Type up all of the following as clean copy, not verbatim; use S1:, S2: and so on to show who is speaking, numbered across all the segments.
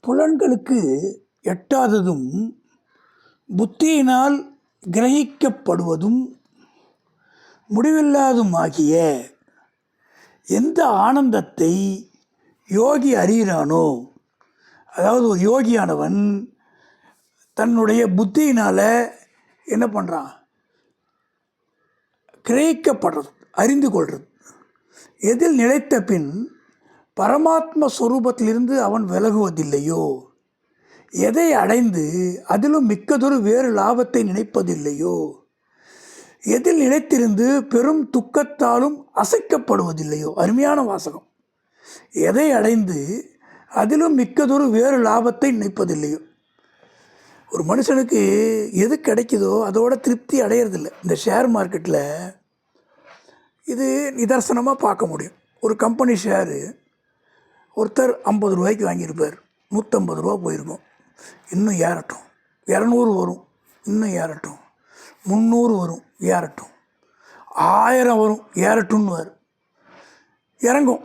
S1: புலன்களுக்கு எட்டாததும் புத்தியினால் கிரகிக்கப்படுவதும் முடிவில்லாதுமாகிய எந்த ஆனந்தத்தை யோகி அறிகிறானோ, அதாவது ஒரு யோகியானவன் தன்னுடைய புத்தியினால் என்ன பண்ணுறான், கிரகிக்கப்படுறது, அறிந்து கொள்வது. எதில் நிலைத்த பின் பரமாத்ம ஸ்வரூபத்திலிருந்து அவன் விலகுவதில்லையோ, எதை அடைந்து அதிலும் மிக்கதொரு வேறு லாபத்தை நினைப்பதில்லையோ, எதில் நிலைத்திருந்து பெரும் துக்கத்தாலும் அசைக்கப்படுவதில்லையோ. அருமையான வாசகம். எதை அடைந்து அதிலும் மிக்கதொரு வேறு லாபத்தை நினைப்பதில்லையோ. ஒரு மனுஷனுக்கு எது கிடைக்குதோ அதோட திருப்தி அடையிறதில்லை. இந்த ஷேர் மார்க்கெட்டில் இது நிதர்சனமாக பார்க்க முடியும். ஒரு கம்பெனி ஷேரு ஒருத்தர் 50 ரூபாய்க்கு வாங்கியிருப்பார், 150 ரூபா போயிருக்கும். இன்னும் ஏறட்டும், 200 வரும், இன்னும் ஏறட்டும், 300 வரும், ஏறட்டும், 1000 வரும், ஏறட்டும்னுவார். இறங்கும்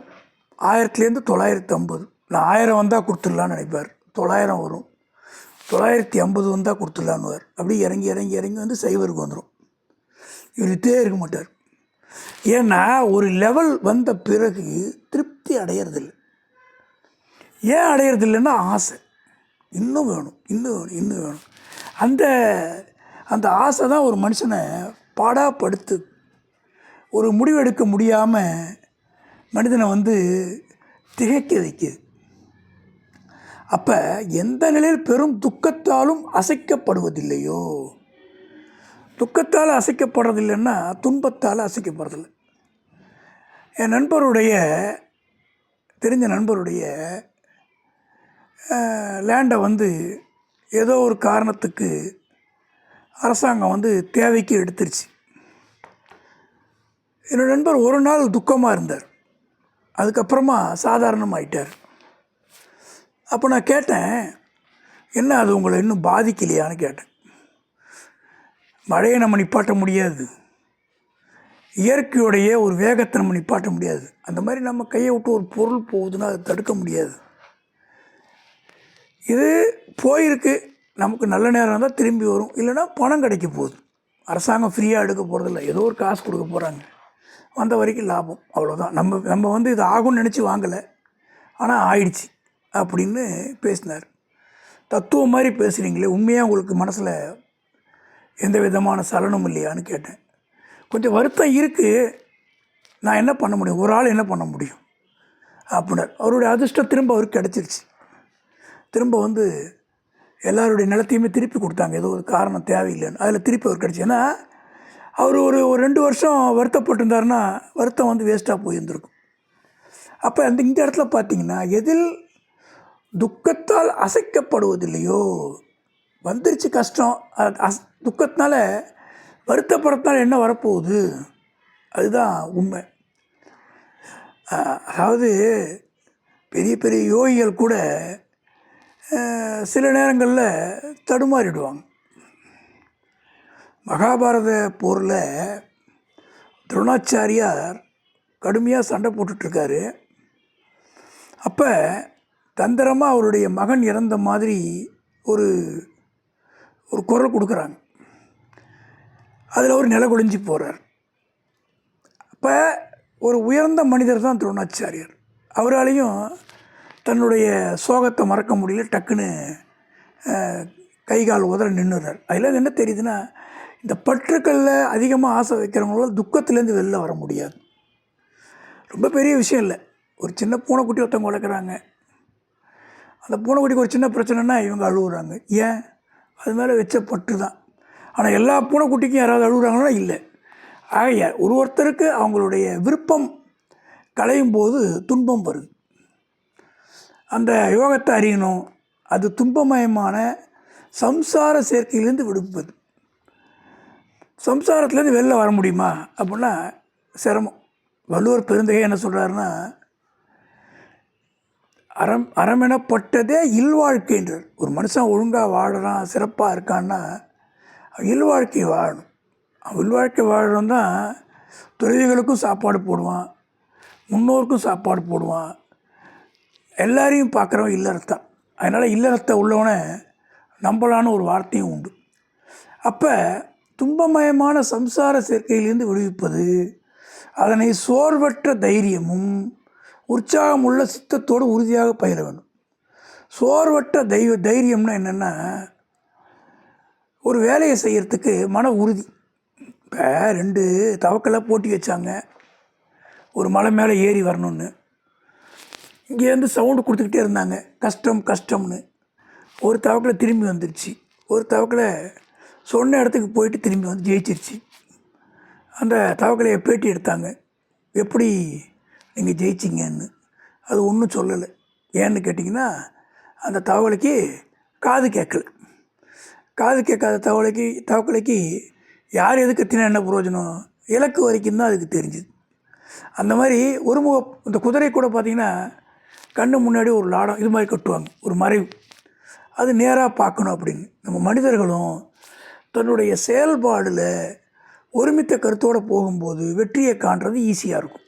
S1: 1000லேருந்து 950. நான் 1000 வந்தால் கொடுத்துடலான்னு நினைப்பார். 900 வரும், 950 வந்தால் கொடுத்துடலான்னுவார். அப்படி இறங்கி இறங்கி இறங்கி வந்து சைவருக்கு வந்துடும். இவர்கிட்டே இருக்க மாட்டார். ஏன்னா ஒரு லெவல் வந்த பிறகு திருப்தி அடையிறதில்லை. ஏன் அடையிறதில்லைன்னா ஆசை. இன்னும் வேணும், இன்னும் வேணும், இன்னும் வேணும். அந்த ஆசை தான் ஒரு மனுஷனை பாடாப்படுத்து. ஒரு முடிவெடுக்க முடியாமல் மனிதனை வந்து திகைக்க வைக்குது. அப்போ எந்த நிலையில் பெரும் துக்கத்தாலும் அசைக்கப்படுவதில்லையோ, துக்கத்தால் அசைக்கப்படுறதில்லைன்னா துன்பத்தால் அசைக்கப்படுறதில்லை. என் நண்பருடைய தெரிஞ்ச நண்பருடைய லேண்டை வந்து ஏதோ ஒரு காரணத்துக்கு அரசாங்கம் வந்து தேவைக்கு எடுத்துருச்சு. என்னோடய நண்பர் ஒரு நாள் துக்கமாக இருந்தார். அதுக்கப்புறமா சாதாரணமாயிட்டார். அப்போ நான் கேட்டேன், என்ன அது உங்களை இன்னும் பாதிக்கலையான்னு கேட்டேன். மழையை நம்ம நிப்பாட்ட முடியாது, இயற்கையுடைய ஒரு வேகத்தை நம்ம நிப்பாட்ட முடியாது. அந்த மாதிரி நம்ம கையை விட்டு ஒரு பொருள் போகுதுன்னா அதை தடுக்க முடியாது. இது போயிருக்கு, நமக்கு நல்ல நேரம் இருந்தால் திரும்பி வரும், இல்லைன்னா பணம் கிடைக்க போகுது. அரசாங்கம் ஃப்ரீயாக எடுக்க போகிறதில்ல, ஏதோ ஒரு காசு கொடுக்க போகிறாங்க, வந்த வரைக்கும் லாபம், அவ்வளோதான். நம்ம வந்து இது ஆகும்னு நினச்சி வாங்கலை, ஆனால் ஆயிடுச்சு அப்படின்னு பேசினார். தத்துவம் மாதிரி பேசுகிறீங்களே, உண்மையாக உங்களுக்கு மனசில் எந்த விதமான சலனமும் இல்லையான்னு கேட்டேன். கொஞ்சம் வருத்தம் இருக்குது, நான் என்ன பண்ண முடியும், ஒரு ஆள் என்ன பண்ண முடியும் அப்படின்னார். அவருடைய அதிர்ஷ்டம் திரும்ப அவருக்கு கிடச்சிருச்சு. திரும்ப வந்து எல்லாருடைய நிலத்தையுமே திருப்பி கொடுத்தாங்க, ஏதோ ஒரு காரணம் தேவையில்லைன்னு. அதில் திருப்பி அவர் கிடச்சி. ஏன்னா அவர் ஒரு 2 வருஷம் வருத்தப்பட்டிருந்தாருன்னா வருத்தம் வந்து வேஸ்ட்டாக போயிருந்துருக்கும். அப்போ இந்த இடத்துல பார்த்தீங்கன்னா, எதில் துக்கத்தால் அசைக்கப்படுவதில்லையோ, வந்துருச்சு கஷ்டம், துக்கத்தினால வருத்தப்படத்தால் என்ன வரப்போகுது, அதுதான் உண்மை. அதாவது பெரிய பெரிய யோகிகள் கூட சில நேரங்களில் தடுமாறிடுவாங்க. மகாபாரத போரில் துரோணாச்சாரியார் கடுமையாக சண்டை போட்டுட்ருக்காரு. அப்போ தந்திரமாக அவருடைய மகன் இறந்த மாதிரி ஒரு குரல் கொடுக்குறாங்க. அதில் அவர் நில குலைஞ்சி போகிறார். அப்போ ஒரு உயர்ந்த மனிதர் தான் துரோணாச்சாரியார். அவராலையும் தன்னுடைய சோகத்தை மறக்க முடியல, டக்குன்னு கை கால் உதற நின்றுறார். அதில் என்ன தெரியுதுன்னா, இந்த பற்றுக்களில் அதிகமாக ஆசை வைக்கிறவங்களால துக்கத்துலேருந்து வெளில வர முடியாது. ரொம்ப பெரிய விஷயம் இல்லை, ஒரு சின்ன பூனைக்குட்டி ஒருத்தவங்க வளர்க்குறாங்க, அந்த பூனைக்குட்டிக்கு ஒரு சின்ன பிரச்சனைனா இவங்க அழுகுறாங்க. ஏன்? அது மேலே வச்ச பற்று தான். ஆனால் எல்லா பூனைக்குட்டிக்கும் யாராவது அழுகுறாங்கன்னா இல்லை. ஆகைய ஒருத்தருக்கு அவங்களுடைய விருப்பம் களையும் போது துன்பம் வருது. அந்த யோகத்தை அறியணும். அது துன்பமயமான சம்சார சேர்க்கையிலேருந்து விடுப்பது. சம்சாரத்துலேருந்து வெளில வர முடியுமா அப்படின்னா சிரமம். வள்ளுவர் பெருந்தகை என்ன சொல்கிறாருன்னா, அறமெனப்பட்டதே இல்வாழ்க்கைன்றார். ஒரு மனுஷன் ஒழுங்காக வாழறான், சிறப்பாக இருக்கான்னா இல்வாழ்க்கை வாழணும். இல்வாழ்க்கை வாழணும் தான் துறவிகளுக்கும் சாப்பாடு போடுவான், முன்னோருக்கும் சாப்பாடு போடுவான், எல்லாரையும் பார்க்குறவன் இல்லறத்தான். அதனால் இல்லறத்தை உள்ளவனை நம்பலான்னு ஒரு வார்த்தையும் உண்டு. அப்போ துன்பமயமான சம்சார சேர்க்கையிலிருந்து விடுவிப்பது அதனை சோர்வற்ற தைரியமும் உற்சாகமுள்ள சித்தத்தோடு உறுதியாக பயிர வேண்டும். சோர்வற்ற தைரியம்னா என்னென்னா, ஒரு வேலையை செய்கிறதுக்கு மன உறுதி. இப்போ 2 தவக்கெல்லாம் போட்டி வச்சாங்க, ஒரு மலை மேலே ஏறி வரணும்னு. இங்கேருந்து சவுண்டு கொடுத்துக்கிட்டே இருந்தாங்க, கஷ்டம் கஷ்டம்னு. ஒரு தவக்கில் திரும்பி வந்துருச்சு, ஒரு தவக்கில் சொன்ன இடத்துக்கு போயிட்டு திரும்பி வந்து ஜெயிச்சிருச்சு. அந்த தவக்கலையை பேட்டி எடுத்தாங்க, எப்படி நீங்கள் ஜெயிச்சிங்கன்னு. அது ஒன்றும் சொல்லலை. ஏன்னு கேட்டிங்கன்னா, அந்த தவளைக்கு காது கேட்கல. காது கேட்காத தவக்கலைக்கு யார் எது கத்தினா என்ன பிரயோஜனம், இலக்கு வரைக்கும் தான் அதுக்கு தெரிஞ்சுது. அந்த மாதிரி இந்த குதிரை கூட பார்த்திங்கன்னா, கண்ணு முன்னாடி ஒரு லாடம் இது மாதிரி கட்டுவாங்க, ஒரு மறைவு, அது நேராக பார்க்கணும் அப்படின்னு. நம்ம மனிதர்களும் தன்னுடைய செயல்பாடில் ஒருமித்த கருத்தோடு போகும்போது வெற்றியை காண்றது ஈஸியாக இருக்கும்.